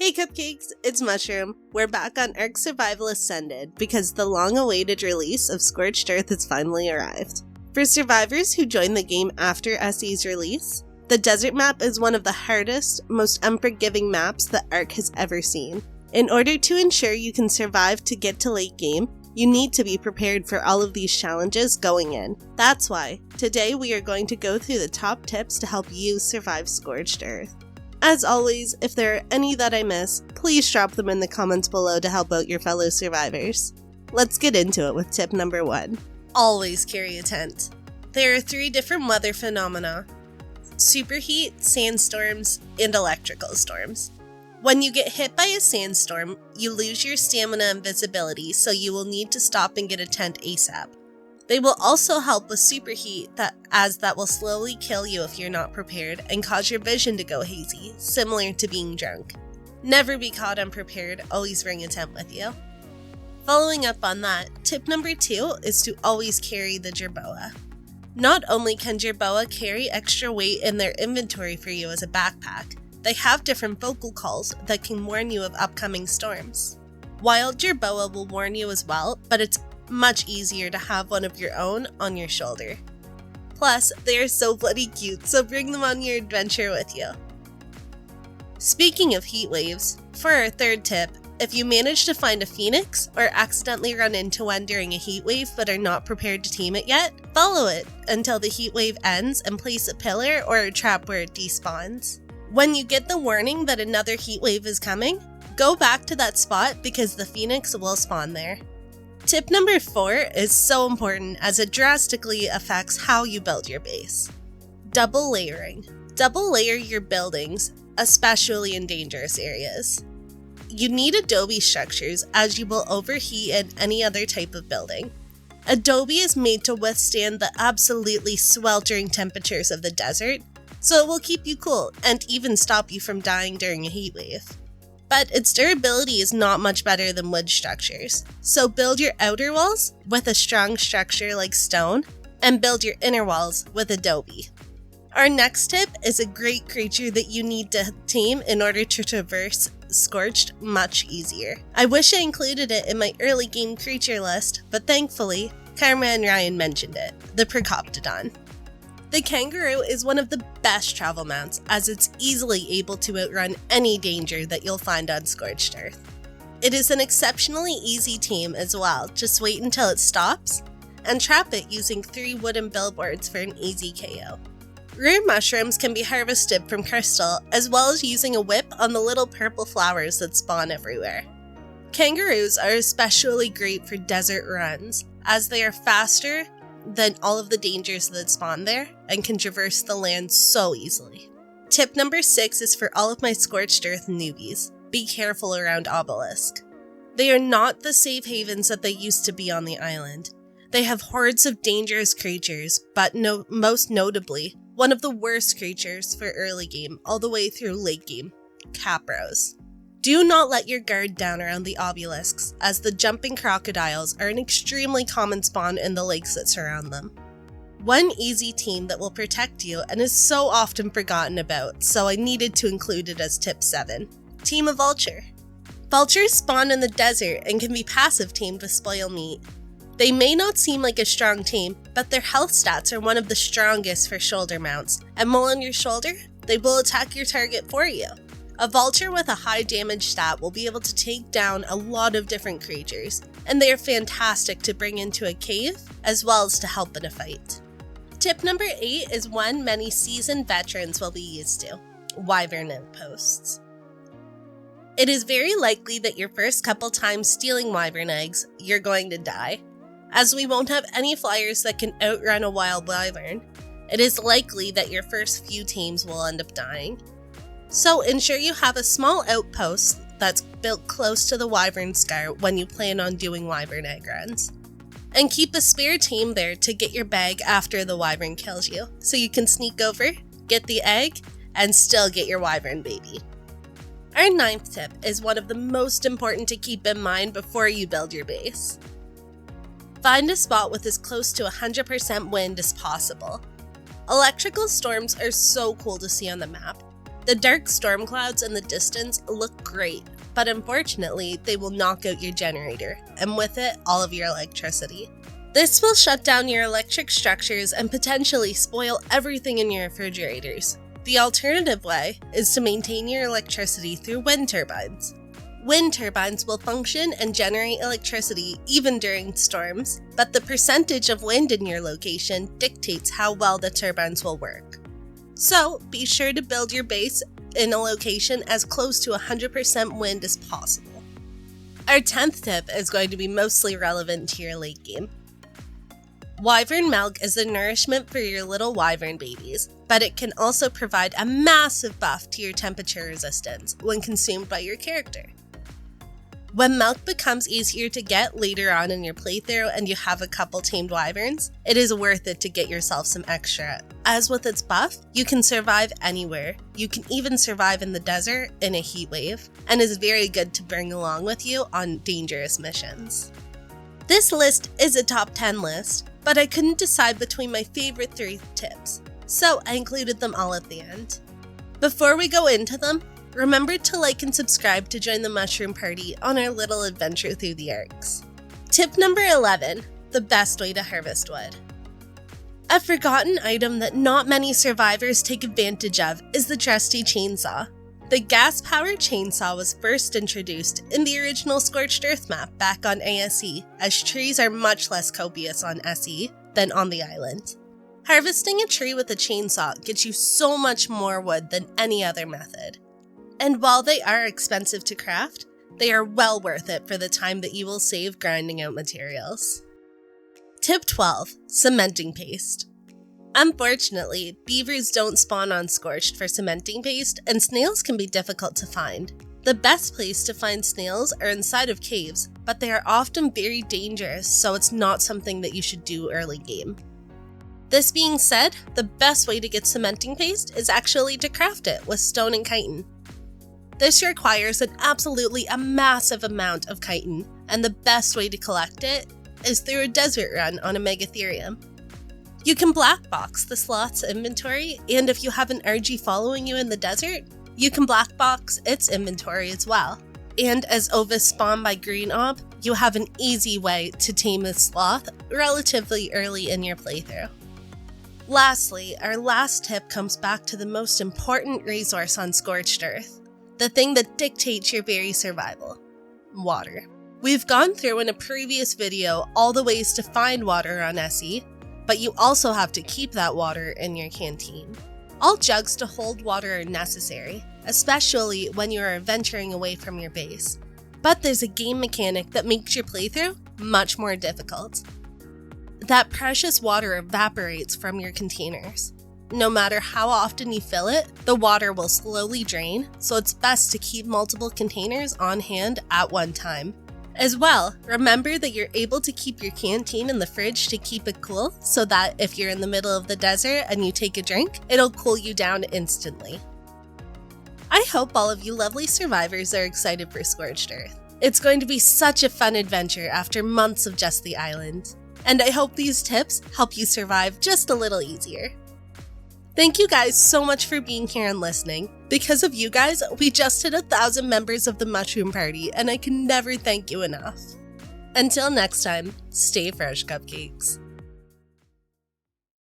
Hey cupcakes, it's Mushroom. We're back on Ark Survival Ascended because the long-awaited release of Scorched Earth has finally arrived. For survivors who joined the game after SE's release, the desert map is one of the hardest, most unforgiving maps that Ark has ever seen. In order to ensure you can survive to get to late game, you need to be prepared for all of these challenges going in. That's why, today we are going to go through the top tips to help you survive Scorched Earth. As always, if there are any that I miss, please drop them in the comments below to help out your fellow survivors. Let's get into it with tip number 1. Always carry a tent. There are 3 different weather phenomena: superheat, sandstorms, and electrical storms. When you get hit by a sandstorm, you lose your stamina and visibility, so you will need to stop and get a tent ASAP. They will also help with superheat, as that will slowly kill you if you're not prepared and cause your vision to go hazy, similar to being drunk. Never be caught unprepared, always bring a tent with you. Following up on that, tip number 2 is to always carry the jerboa. Not only can jerboa carry extra weight in their inventory for you as a backpack, they have different vocal calls that can warn you of upcoming storms. Wild jerboa will warn you as well, but it's much easier to have one of your own on your shoulder. Plus, they are so bloody cute, so bring them on your adventure with you. Speaking of heat waves, for our 3rd tip, if you manage to find a phoenix or accidentally run into one during a heat wave but are not prepared to tame it yet, follow it until the heat wave ends and place a pillar or a trap where it despawns. When you get the warning that another heat wave is coming, go back to that spot because the phoenix will spawn there. Tip number 4 is so important as it drastically affects how you build your base. Double layering. Double layer your buildings, especially in dangerous areas. You need adobe structures as you will overheat in any other type of building. Adobe is made to withstand the absolutely sweltering temperatures of the desert, so it will keep you cool and even stop you from dying during a heat wave. But its durability is not much better than wood structures, so build your outer walls with a strong structure like stone, and build your inner walls with adobe. Our next tip is a great creature that you need to tame in order to traverse Scorched much easier. I wish I included it in my early game creature list, but thankfully, Karma and Ryan mentioned it, the Procoptodon. The kangaroo is one of the best travel mounts as it's easily able to outrun any danger that you'll find on Scorched Earth. It is an exceptionally easy tame as well, just wait until it stops and trap it using 3 wooden billboards for an easy KO. Rare mushrooms can be harvested from crystal as well as using a whip on the little purple flowers that spawn everywhere. Kangaroos are especially great for desert runs as they are faster than all of the dangers that spawn there and can traverse the land so easily. Tip number 6 is for all of my Scorched Earth newbies. Be careful around Obelisk. They are not the safe havens that they used to be on the island. They have hordes of dangerous creatures, but most notably, one of the worst creatures for early game all the way through late game, capros. Do not let your guard down around the obelisks, as the jumping crocodiles are an extremely common spawn in the lakes that surround them. One easy team that will protect you and is so often forgotten about, so I needed to include it as tip 7. Team a vulture. Vultures spawn in the desert and can be passive teamed with spoil meat. They may not seem like a strong team, but their health stats are one of the strongest for shoulder mounts, and while on your shoulder, they will attack your target for you. A vulture with a high damage stat will be able to take down a lot of different creatures, and they are fantastic to bring into a cave, as well as to help in a fight. Tip number 8 is one many seasoned veterans will be used to: Wyvern outposts. It is very likely that your first couple times stealing wyvern eggs, you're going to die. As we won't have any flyers that can outrun a wild wyvern, it is likely that your first few teams will end up dying. So ensure you have a small outpost that's built close to the wyvern scar when you plan on doing wyvern egg runs. And keep a spare team there to get your bag after the wyvern kills you, so you can sneak over, get the egg, and still get your wyvern baby. Our 9th tip is one of the most important to keep in mind before you build your base. Find a spot with as close to 100% wind as possible. Electrical storms are so cool to see on the map. The dark storm clouds in the distance look great, but unfortunately, they will knock out your generator, and with it, all of your electricity. This will shut down your electric structures and potentially spoil everything in your refrigerators. The alternative way is to maintain your electricity through wind turbines. Wind turbines will function and generate electricity even during storms, but the percentage of wind in your location dictates how well the turbines will work. So, be sure to build your base in a location as close to 100% wind as possible. Our 10th tip is going to be mostly relevant to your late game. Wyvern milk is the nourishment for your little wyvern babies, but it can also provide a massive buff to your temperature resistance when consumed by your character. When milk becomes easier to get later on in your playthrough and you have a couple tamed wyverns, it is worth it to get yourself some extra. As with its buff, you can survive anywhere. You can even survive in the desert in a heat wave, and is very good to bring along with you on dangerous missions. This list is a top 10 list, but I couldn't decide between my favorite 3 tips, so I included them all at the end. Before we go into them, remember to like and subscribe to join the mushroom party on our little adventure through the Arks. Tip number 11, the best way to harvest wood. A forgotten item that not many survivors take advantage of is the trusty chainsaw. The gas-powered chainsaw was first introduced in the original Scorched Earth map back on ASE, as trees are much less copious on SE than on the island. Harvesting a tree with a chainsaw gets you so much more wood than any other method. And while they are expensive to craft, they are well worth it for the time that you will save grinding out materials. Tip 12. Cementing paste. Unfortunately, beavers don't spawn on Scorched for cementing paste, and snails can be difficult to find. The best place to find snails are inside of caves, but they are often very dangerous, so it's not something that you should do early game. This being said, the best way to get cementing paste is actually to craft it with stone and chitin. This requires a massive amount of chitin, and the best way to collect it is through a desert run on a Megatherium. You can black box the sloth's inventory, and if you have an RG following you in the desert, you can black box its inventory as well. And as ovis spawn by green ob, you have an easy way to tame a sloth relatively early in your playthrough. Lastly, our last tip comes back to the most important resource on Scorched Earth, the thing that dictates your very survival: water. We've gone through in a previous video all the ways to find water on SE, but you also have to keep that water in your canteen. All jugs to hold water are necessary, especially when you are venturing away from your base. But there's a game mechanic that makes your playthrough much more difficult. That precious water evaporates from your containers. No matter how often you fill it, the water will slowly drain, so it's best to keep multiple containers on hand at one time. As well, remember that you're able to keep your canteen in the fridge to keep it cool, so that if you're in the middle of the desert and you take a drink, it'll cool you down instantly. I hope all of you lovely survivors are excited for Scorched Earth. It's going to be such a fun adventure after months of just the island. And I hope these tips help you survive just a little easier. Thank you guys so much for being here and listening. Because of you guys, we just hit 1,000 members of the Mushroom Party, and I can never thank you enough. Until next time, stay fresh, cupcakes.